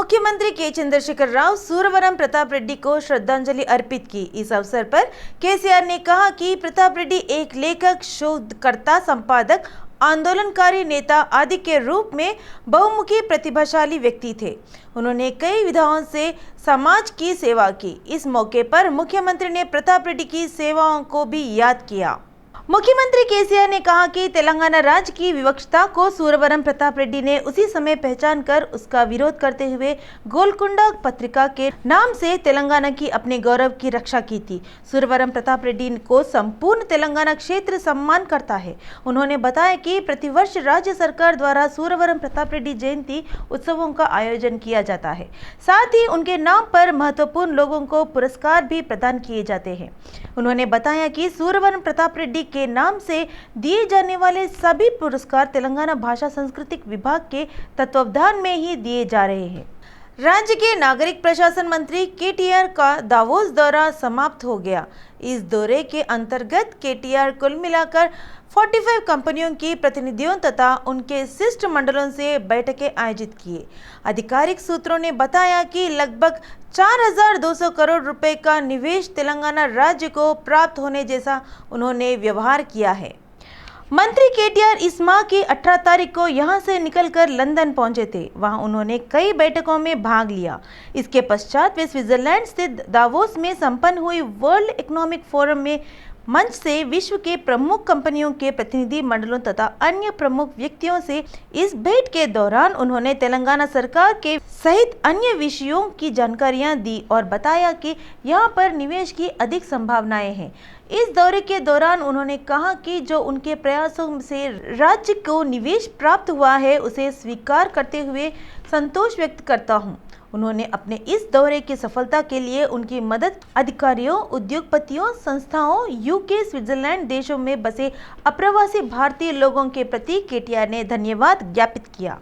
मुख्यमंत्री के चंद्रशेखर राव सूरवरम प्रताप रेड्डी को श्रद्धांजलि अर्पित की। इस अवसर पर केसीआर ने कहा कि प्रताप रेड्डी एक लेखक, शोधकर्ता, संपादक, आंदोलनकारी नेता आदि के रूप में बहुमुखी प्रतिभाशाली व्यक्ति थे। उन्होंने कई विधाओं से समाज की सेवा की। इस मौके पर मुख्यमंत्री ने प्रताप रेड्डी की सेवाओं को भी याद किया। मुख्यमंत्री केसीआर ने कहा कि तेलंगाना राज्य की विवक्षता को सूरवरम प्रताप रेड्डी ने उसी समय पहचान कर उसका विरोध करते हुए गोलकुंडा पत्रिका के नाम से तेलंगाना की अपने गौरव की रक्षा की थी। सूरवरम प्रताप रेड्डी को संपूर्ण तेलंगाना क्षेत्र सम्मान करता है। उन्होंने बताया कि प्रतिवर्ष राज्य सरकार द्वारा सूरवरम प्रताप रेड्डी जयंती उत्सवों का आयोजन किया जाता है। साथ ही उनके नाम पर महत्वपूर्ण लोगों को पुरस्कार भी प्रदान किए जाते हैं। उन्होंने बताया कि सूरवरम प्रताप रेड्डी के नाम से दिए जाने वाले सभी पुरस्कार तेलंगाना भाषा सांस्कृतिक विभाग के तत्वावधान में ही दिए जा रहे हैं। राज्य के नागरिक प्रशासन मंत्री केटीआर का दावोस दौरा समाप्त हो गया। इस दौरे के अंतर्गत केटीआर कुल मिलाकर 45 कंपनियों की प्रतिनिधियों तथा उनके शिष्ट मंडलों से बैठकें आयोजित किए। आधिकारिक सूत्रों ने बताया कि लगभग 4,200 करोड़ रुपए का निवेश तेलंगाना राज्य को प्राप्त होने जैसा उन्होंने व्यवहार किया है। मंत्री केटीआर इस माह की 18 तारीख को यहां से निकलकर लंदन पहुंचे थे। वहां उन्होंने कई बैठकों में भाग लिया। इसके पश्चात वे स्विट्जरलैंड स्थित दावोस में संपन्न हुई वर्ल्ड इकोनॉमिक फोरम में मंच से विश्व के प्रमुख कंपनियों के प्रतिनिधि मंडलों तथा अन्य प्रमुख व्यक्तियों से इस भेंट के दौरान उन्होंने तेलंगाना सरकार के सहित अन्य विषयों की जानकारियां दी और बताया कि यहां पर निवेश की अधिक संभावनाएं हैं। इस दौरे के दौरान उन्होंने कहा कि जो उनके प्रयासों से राज्य को निवेश प्राप्त हुआ है उसे स्वीकार करते हुए संतोष व्यक्त करता हूं। उन्होंने अपने इस दौरे की सफलता के लिए उनकी मदद अधिकारियों, उद्योगपतियों, संस्थाओं, यूके, स्विट्जरलैंड देशों में बसे अप्रवासी भारतीय लोगों के प्रति केटीआर ने धन्यवाद ज्ञापित किया।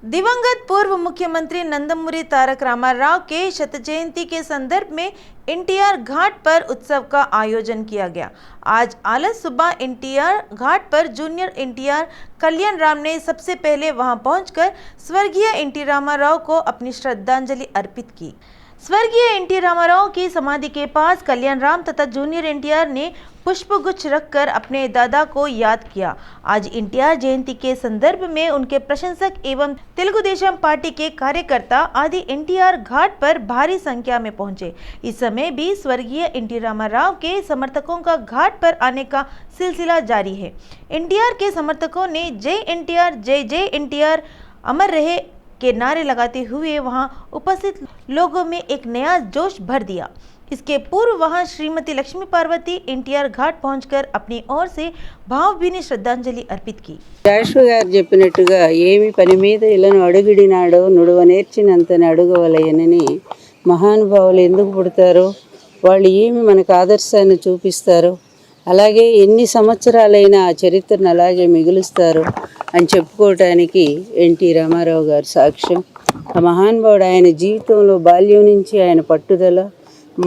दिवंगत पूर्व मुख्यमंत्री नंदमूरी तारक रामाराव के शत जयंती के संदर्भ में एनटीआर घाट पर उत्सव का आयोजन किया गया। आज आलस सुबह एनटीआर घाट पर जूनियर एनटीआर कल्याण राम ने सबसे पहले वहां पहुंचकर स्वर्गीय एनटी रामाराव को अपनी श्रद्धांजलि अर्पित की। स्वर्गीय एनटी रामाराव की समाधि के पास कल्याण राम तथा जूनियर एनटीआर ने पुष्पगुच्छ रखकर अपने दादा को याद किया। आज एनटीआर जयंती के संदर्भ में उनके प्रशंसक एवं तेलुगु देशम पार्टी के कार्यकर्ता आदि एनटीआर घाट पर भारी संख्या में पहुंचे। इस समय भी स्वर्गीय एनटी रामाराव के समर्थकों का घाट पर आने का सिलसिला जारी है। एनटीआर के समर्थकों ने जय एनटीआर, जय जय एनटीआर, अमर रहे के नारे लगाते हुए वहां उपस्थित लोगों में एक नया जोश भर दिया। इसके पूर्व वहां श्रीमती लक्ष्मी पार्वती एनटीआर घाट पहुंचकर अपनी ओर से भावभीनी श्रद्धांजलि अर्पित की। జాషువా గారు చెప్పినట్టుగా ఏమి పని మీద ఇళ్ళను అడుగిడినాడో నుడువ నేర్చినంతని అడుగవలయనని మహానుభావులు ఎందుకు పుడతారో వాళ్ళు ఏమి మనకు ఆదర్శాన్ని చూపిస్తారో అలాగే ఎన్ని సంవత్సరాలైనా ఆ చరిత్రను అలాగే మిగులుస్తారు అని చెప్పుకోవటానికి ఎన్టీ రామారావు గారు సాక్ష్యం. ఆ మహానుభావుడు ఆయన జీవితంలో బాల్యం నుంచి ఆయన పట్టుదల,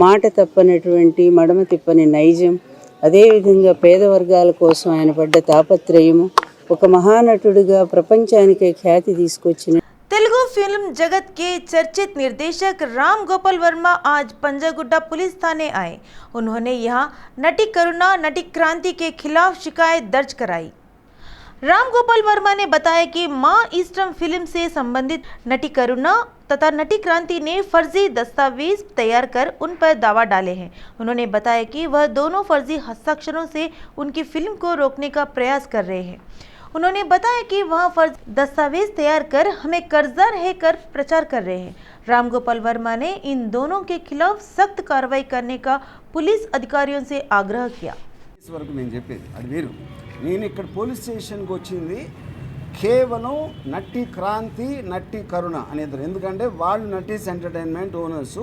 మాట తప్పనటువంటి మడమ తిప్పని నైజం, అదేవిధంగా పేద వర్గాల కోసం ఆయన పడ్డ తాపత్రయము, ఒక మహానటుడిగా ప్రపంచానికే ఖ్యాతి తీసుకొచ్చిన तेलुगु फिल्म जगत के चर्चित निर्देशक राम गोपाल वर्मा आज पंजागुट्टा पुलिस थाने आए। उन्होंने यहां नटी करुणा, नटी क्रांति के खिलाफ शिकायत दर्ज कराई। राम गोपाल वर्मा ने बताया कि मां ईस्टर्न फिल्म से संबंधित नटी करुणा तथा नटी क्रांति ने फर्जी दस्तावेज तैयार कर उन पर दावा डाले हैं। उन्होंने बताया कि वह दोनों फर्जी हस्ताक्षरों से उनकी फिल्म को रोकने का प्रयास कर रहे हैं। उन्होंने बताया कि वह फर्जी दस्तावेज तैयार कर हमें कर्जदार है कर प्रचार कर रहे हैं। राम गोपाल वर्मा ने इन दोनों के खिलाफ सख्त कार्रवाई करने का पुलिस अधिकारियों से आग्रह किया। इस वరకు నేను చెప్పేది అది వేరు. నేను ఇక్కడ పోలీస్ స్టేషన్కి వచ్చింది కేవలం నట్టి క్రాంతి, నట్టి కరుణ అనేది. ఎందుకంటే వాళ్ళు నటీస్ ఎంటర్టైన్మెంట్ ఓనర్స్.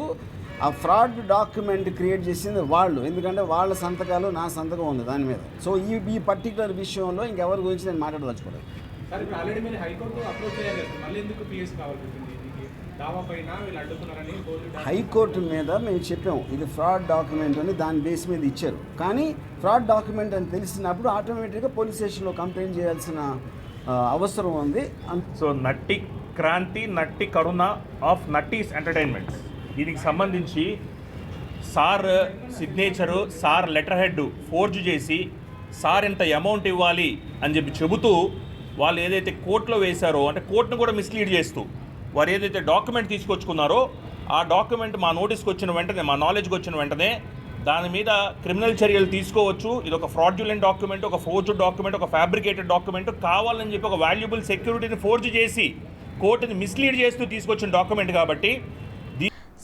ఆ ఫ్రాడ్ డాక్యుమెంట్ క్రియేట్ చేసింది వాళ్ళు. ఎందుకంటే వాళ్ళ సంతకాలు, నా సంతకం ఉంది దాని మీద. సో ఈ పర్టికులర్ విషయంలో ఇంకెవరి గురించి నేను మాట్లాడదలుచుకోలేదు. సార్ ఇప్పుడు ఆల్రెడీ మీరు హైకోర్టు అప్రోచ్ చేయాలి, మళ్ళీ ఎందుకు పిఎస్ కావాల్సింది? దావా పైన వీళ్ళు అడ్డుకున్నారని హైకోర్టు మీద మేము చెప్పాము ఇది ఫ్రాడ్ డాక్యుమెంట్ అని, దాని బేస్ మీద ఇచ్చారు. కానీ ఫ్రాడ్ డాక్యుమెంట్ అని తెలిసినప్పుడు ఆటోమేటిక్గా పోలీస్ స్టేషన్లో కంప్లైంట్ చేయాల్సిన అవసరం ఉంది. So Natti Kranti Natti Karuna of Natti's entertainments. దీనికి సంబంధించి sir signature, sir letter head forge చేసి సార్ ఇంత అమౌంట్ ఇవ్వాలి అని చెప్పి చెబుతూ వాళ్ళు ఏదైతే కోర్టులో వేశారో, అంటే కోర్టును కూడా మిస్లీడ్ చేస్తూ వారు ఏదైతే డాక్యుమెంట్ తీసుకొచ్చుకున్నారో ఆ డాక్యుమెంట్ మా నోటీస్కి వచ్చిన వెంటనే, మా నాలెడ్జ్కి వచ్చిన వెంటనే దాని మీద క్రిమినల్ చర్యలు తీసుకోవచ్చు. ఇది ఒక ఫ్రాడ్యులెంట్ డాక్యుమెంట్, ఒక ఫోర్జ్డ్ డాక్యుమెంట్, ఒక ఫ్యాబ్రికేటెడ్ డాక్యుమెంట్, కావాలని చెప్పి ఒక వాల్యుబుల్ సెక్యూరిటీని ఫోర్జ్ చేసి కోర్టుని మిస్లీడ్ చేస్తూ తీసుకొచ్చిన డాక్యుమెంట్ కాబట్టి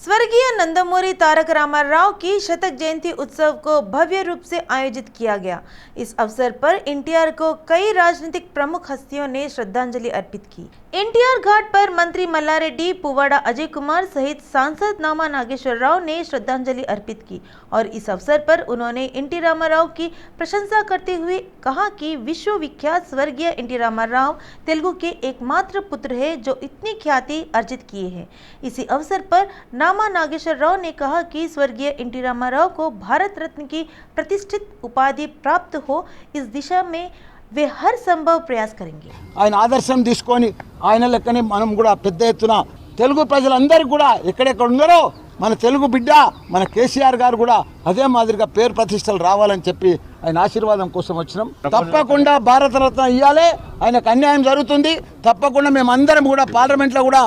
स्वर्गीय नंदमूरी तारक रामाराव की शतक जयंती उत्सव को भव्य रूप से आयोजित किया गया। इस अवसर पर एनटीआर को कई राजनीतिक प्रमुख हस्तियों ने श्रद्धांजलि अर्पित की। एनटीआर घाट पर मंत्री मल्लारेड्डी, पुवाड़ा अजय कुमार सहित सांसद नामा नागेश्वर राव ने श्रद्धांजलि अर्पित की और इस अवसर पर उन्होंने एनटी रामाराव की प्रशंसा करते हुए कहा कि विश्वविख्यात स्वर्गीय एनटी रामाराव तेलुगु के एकमात्र पुत्र है जो इतनी ख्याति अर्जित किए हैं। इसी अवसर पर नामा नागेश्वर राव ने कहा कि स्वर्गीय एनटी रामाराव को भारत रत्न की प्रतिष्ठित उपाधि प्राप्त हो, इस दिशा में वे हर संभव प्रयास करेंगे। ఆయన ఆదర్శం తీసుకొని ఆయన లెక్కనే మనం కూడా పెద్ద ఎత్తున తెలుగు ప్రజలందరికీ కూడా ఎక్కడెక్కడ ఉన్నారో మన తెలుగు బిడ్డ మన కేసీఆర్ గారు కూడా అదే మాదిరిగా పేరు ప్రతిష్టలు రావాలని చెప్పి ఆయన ఆశీర్వాదం కోసం వచ్చినాం. తప్పకుండా భారతరత్న ఇవ్వాలి, ఆయనకు అన్యాయం జరుగుతుంది. తప్పకుండా మేమందరం కూడా పార్లమెంట్లో కూడా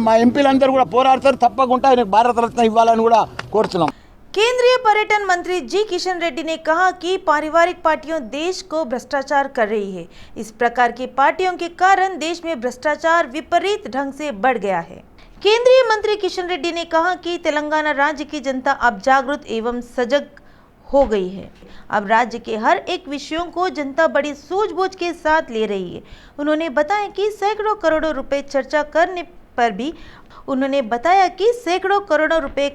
మా ఎంపీలందరూ కూడా పోరాడతారు. తప్పకుండా ఆయనకు భారతరత్న ఇవ్వాలని కూడా కోరుతున్నాం. केंद्रीय पर्यटन मंत्री जी किशन रेड्डी ने कहा कि पारिवारिक पार्टियां देश को भ्रष्टाचार कर रही है। इस प्रकार की पार्टियों के कारण देश में भ्रष्टाचार विपरीत ढंग से बढ़ गया है। केंद्रीय मंत्री किशन रेड्डी ने कहा कि तेलंगाना राज्य की जनता अब जागरूक एवं सजग हो गई है। अब राज्य के हर एक विषयों को जनता बड़ी सूझबूझ के साथ ले रही है। उन्होंने बताया कि सैकड़ों करोड़ों रुपए खर्चा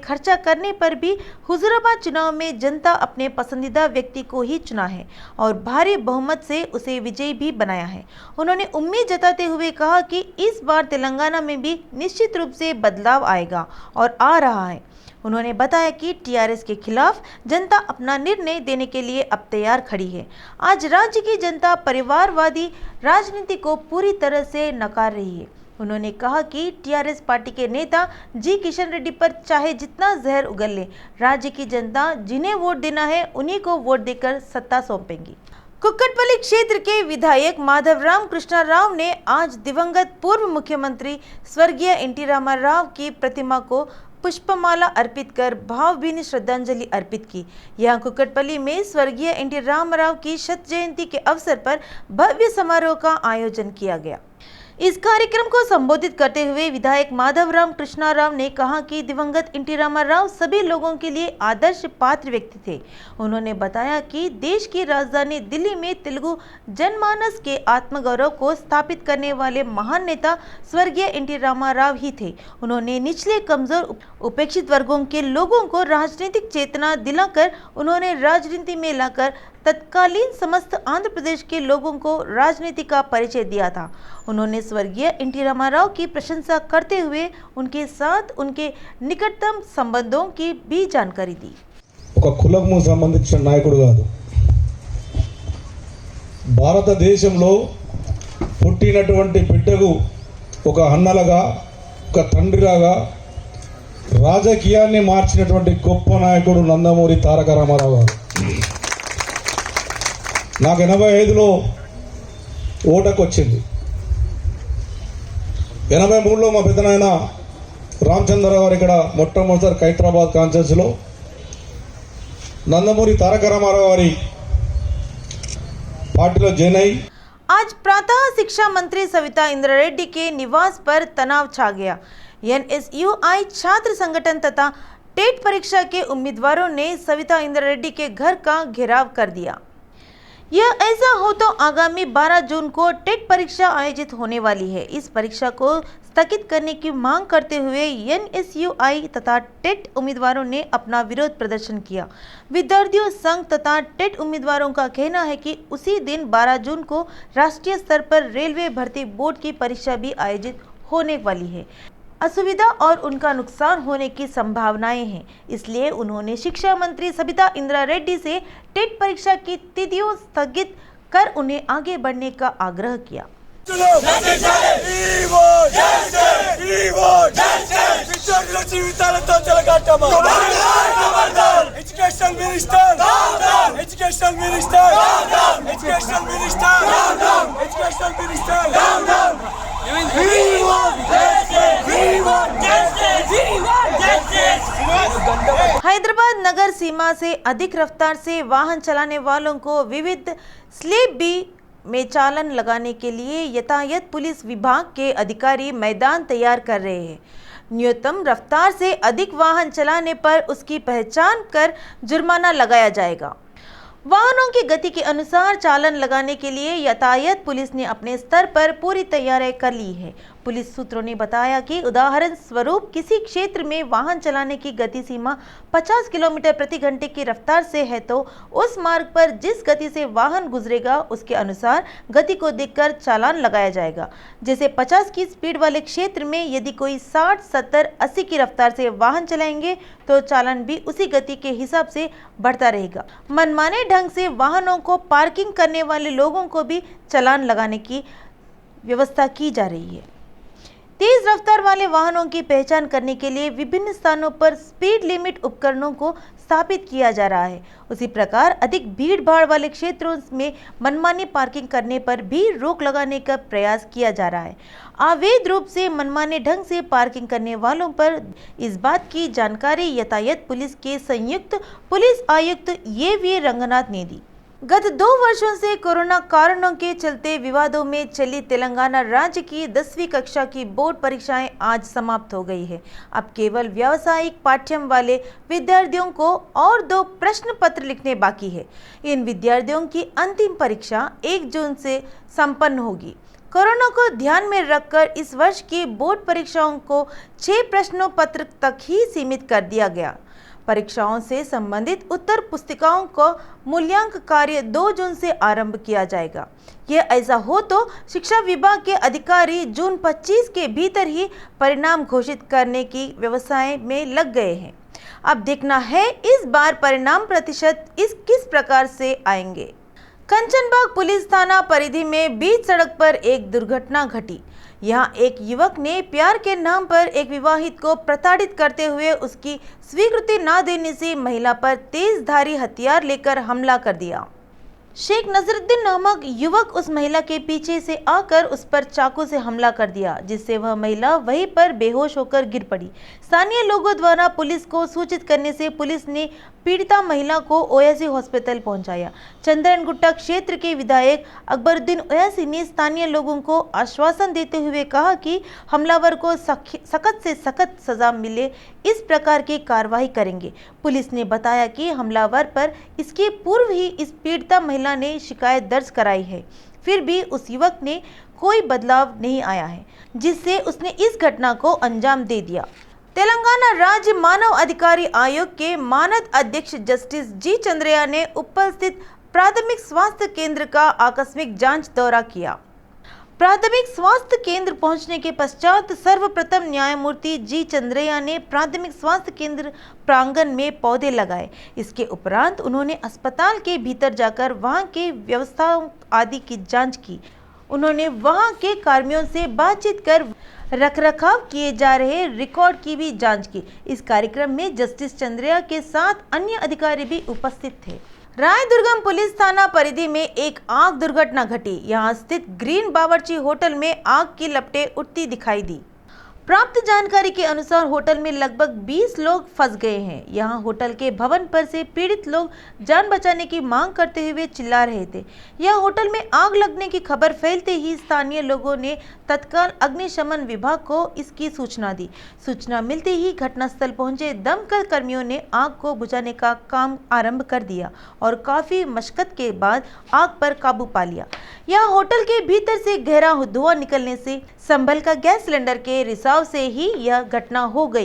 खर्चा करने पर भी हुजूराबाद चुनाव में जनता अपने पसंदीदा व्यक्ति को ही चुना है और भारी बहुमत से उसे विजयी भी बनाया है। उन्होंने उम्मीद जताते हुए कहा कि इस बार तेलंगाना में भी निश्चित रूप से बदलाव आएगा और आ रहा है। उन्होंने बताया कि टीआरएस के खिलाफ जनता अपना निर्णय देने के लिए अब तैयार खड़ी है। आज राज्य की जनता परिवारवादी राजनीति को पूरी तरह से नकार रही है। उन्होंने कहा कि टीआरएस पार्टी के नेता जी किशन रेड्डी पर चाहे जितना जहर उगल ले, राज्य की जनता जिन्हें वोट देना है उन्हीं को वोट देकर सत्ता सौंपेंगी। कुक्कटपल्ली क्षेत्र के विधायक माधवराम कृष्णा राव ने आज दिवंगत पूर्व मुख्यमंत्री स्वर्गीय एनटी रामाराव की प्रतिमा को पुष्पमाला अर्पित कर भावभीनी श्रद्धांजलि अर्पित की। यहाँ कुक्कटपल्ली में स्वर्गीय एनटी रामाराव की शत जयंती के अवसर पर भव्य समारोह का आयोजन किया गया। इस कार्यक्रम को संबोधित करते हुए विधायक माधवराम कृष्णा राव ने कहा कि दिवंगत एनटी रामाराव सभी लोगों के लिए आदर्श पात्र व्यक्ति थे। उन्होंने बताया कि देश की राजधानी दिल्ली में तेलुगु जनमानस के आत्मगौरव को स्थापित करने वाले महान नेता स्वर्गीय एनटी रामाराव ही थे। उन्होंने निचले, कमजोर, उपेक्षित वर्गों के लोगों को राजनीतिक चेतना दिलाकर उन्होंने राजनीति में लाकर तत्कालीन समस्त आंध्र प्रदेश के लोगों को राजनीति का परिचय दिया था। उन्होंने स्वर्गीय एनटी रामाराव की प्रशंसा करते हुए उनके साथ उनके निकटतम संबंधों की भी जानकारी दी। ఒక కులము సంబంధించిన నాయకుడు కాదు, భారతదేశంలో పుట్టినటువంటి బిడ్డకు ఒక అన్నలాగా, ఒక తండ్రిలాగా రాజకీయాన్ని మార్చినటువంటి గొప్ప నాయకుడు నందమూరి తారక రామారావు గారు. నాకు 85లో ఓటకు వచ్చింది. 83లో మా పెద్దనాయన రామచంద్రరావు గారు ఇక్కడ మొట్టమొదటిసారి ఖైరతాబాద్ కాన్స్టిట్యూన్సీలో నందమూరి తారక రామారావు గారి పార్టీలో జాయిన్ అయ్యి आज प्रातः शिक्षा मंत्री सविता इंद्रा रेड्डी के निवास पर तनाव छा गया। एनएसयूआई छात्र संगठन तथा टेट परीक्षा के उम्मीदवारों ने सविता इंद्रा रेड्डी के घर का घेराव कर दिया। यह ऐसा हो तो आगामी 12 जून को टेट परीक्षा आयोजित होने वाली है। इस परीक्षा को स्थगित करने की मांग करते हुए एनएसयूआई तथा टेट उम्मीदवारों ने अपना विरोध प्रदर्शन किया। विद्यार्थियों संघ तथा टेट उम्मीदवारों का कहना है कि उसी दिन 12 जून को राष्ट्रीय स्तर पर रेलवे भर्ती बोर्ड की परीक्षा भी आयोजित होने वाली है। असुविधा और उनका नुकसान होने की संभावनाएं हैं, इसलिए उन्होंने शिक्षा मंत्री सविता इंद्रा रेड्डी से टेट परीक्षा की तिथियों स्थगित कर उन्हें आगे बढ़ने का आग्रह किया। విద్యార్థుల జీవితాలతో చెలగాటమా education minister education minister education minister education minister Hyderabad नगर सीमा से अधिक रफ्तार से वाहन चलाने वालों को विविध स्लैब बी में चालान लगाने के लिए यातायात पुलिस विभाग के अधिकारी मैदान तैयार कर रहे हैं। न्यूनतम रफ्तार से अधिक वाहन चलाने पर उसकी पहचान कर जुर्माना लगाया जाएगा। वाहनों की गति के अनुसार चालान लगाने के लिए यातायात पुलिस ने अपने स्तर पर पूरी तैयारी कर ली है। पुलिस सूत्रों ने बताया कि उदाहरण स्वरूप किसी क्षेत्र में वाहन चलाने की गति सीमा 50 किलोमीटर प्रति घंटे की रफ्तार से है तो उस मार्ग पर जिस गति से वाहन गुजरेगा उसके अनुसार गति को देखकर चालान लगाया जाएगा। जैसे 50 की स्पीड वाले क्षेत्र में यदि कोई 60, 70, 80 की रफ्तार से वाहन चलाएंगे तो चालान भी उसी गति के हिसाब से बढ़ता रहेगा। मनमाने ढंग से वाहनों को पार्किंग करने वाले लोगों को भी चालान लगाने की व्यवस्था की जा रही है। तेज रफ्तार वाले वाहनों की पहचान करने के लिए विभिन्न स्थानों पर स्पीड लिमिट उपकरणों को स्थापित किया जा रहा है। उसी प्रकार अधिक भीड़ भाड़ वाले क्षेत्रों में मनमानी पार्किंग करने पर भी रोक लगाने का प्रयास किया जा रहा है। अवैध रूप से मनमाने ढंग से पार्किंग करने वालों पर इस बात की जानकारी यातायात पुलिस के संयुक्त पुलिस आयुक्त ये रंगनाथ ने दी। गत 2 वर्षों से कोरोना कारणों के चलते विवादों में चली तेलंगाना राज्य की 10वीं कक्षा की बोर्ड परीक्षाएं आज समाप्त हो गई है। अब केवल व्यावसायिक पाठ्यक्रम वाले विद्यार्थियों को और 2 प्रश्न पत्र लिखने बाकी है। इन विद्यार्थियों की अंतिम परीक्षा 1 जून से संपन्न होगी। कोरोना को ध्यान में रखकर इस वर्ष की बोर्ड परीक्षाओं को 6 प्रश्नों पत्र तक ही सीमित कर दिया गया। परीक्षाओं से संबंधित उत्तर पुस्तिकाओं को मूल्यांकन कार्य 2 जून से आरंभ किया जाएगा। यह ऐसा हो तो शिक्षा विभाग के अधिकारी जून 25 के भीतर ही परिणाम घोषित करने की व्यवस्थाएं में लग गए हैं। अब देखना है इस बार परिणाम प्रतिशत किस प्रकार से आएंगे। कंचनबाग पुलिस थाना परिधि में बीच सड़क पर एक दुर्घटना घटी। यहाँ एक युवक ने प्यार के नाम पर एक विवाहित को प्रताड़ित करते हुए उसकी स्वीकृति न देने से महिला पर तेजधारी हथियार लेकर हमला कर दिया। शेख नजरुद्दीन नामक युवक उस महिला के पीछे से आकर उस पर चाकू से हमला कर दिया, जिससे वह महिला वहीं पर बेहोश होकर गिर पड़ी। स्थानीय लोगों द्वारा पुलिस को सूचित करने से पुलिस ने पीड़िता महिला को ओवैसी हॉस्पिटल पहुंचाया। चंद्रनगुट्टा क्षेत्र के विधायक अकबरुद्दीन ओवैसी ने स्थानीय लोगों को आश्वासन देते हुए कहा कि हमलावर को सख्त से सख्त सजा मिले इस प्रकार की कार्रवाई करेंगे। पुलिस ने बताया कि हमलावर पर इसके पूर्व ही इस पीड़िता महिला ने शिकायत दर्ज कराई है, फिर भी उस युवक ने कोई बदलाव नहीं आया है, जिससे उसने इस घटना को अंजाम दे दिया। तेलंगाना राज्य मानव अधिकारी आयोग के मानद अध्यक्ष जस्टिस जी चंद्रया ने उपस्थित प्राथमिक स्वास्थ्य केंद्र का आकस्मिक जांच दौरा किया। प्राथमिक स्वास्थ्य केंद्र पहुंचने के पश्चात सर्वप्रथम न्यायमूर्ति जी चंद्रया ने प्राथमिक स्वास्थ्य केंद्र प्रांगण में पौधे लगाए। इसके उपरांत उन्होंने अस्पताल के भीतर जाकर वहां के व्यवस्थाओं आदि की जांच की। उन्होंने वहां के कर्मियों से बातचीत कर रखरखाव किए जा रहे रिकॉर्ड की भी जांच की। इस कार्यक्रम में जस्टिस चंद्रया के साथ अन्य अधिकारी भी उपस्थित थे। रायदुर्गम पुलिस थाना परिधि में एक आग दुर्घटना घटी। यहां स्थित ग्रीन बावर्ची होटल में आग की लपटें उठती दिखाई दी। प्राप्त जानकारी के अनुसार होटल में लगभग 20 लोग फंस गए हैं। यहां होटल के भवन पर से पीड़ित लोग जान बचाने की मांग करते हुए चिल्ला रहे थे। यह होटल में आग लगने की खबर फैलते ही स्थानीय लोगों ने तत्काल अग्निशमन विभाग को इसकी सूचना दी। सूचना मिलते ही घटनास्थल पहुंचे दमकल कर्मियों ने आग को बुझाने का काम आरंभ कर दिया और काफी मशक्कत के बाद आग पर काबू पा लिया। यह होटल के भीतर से गहरा धुआं निकलने से संभल का गैस सिलेंडर के रिसाव से ही यह घटना हो गई।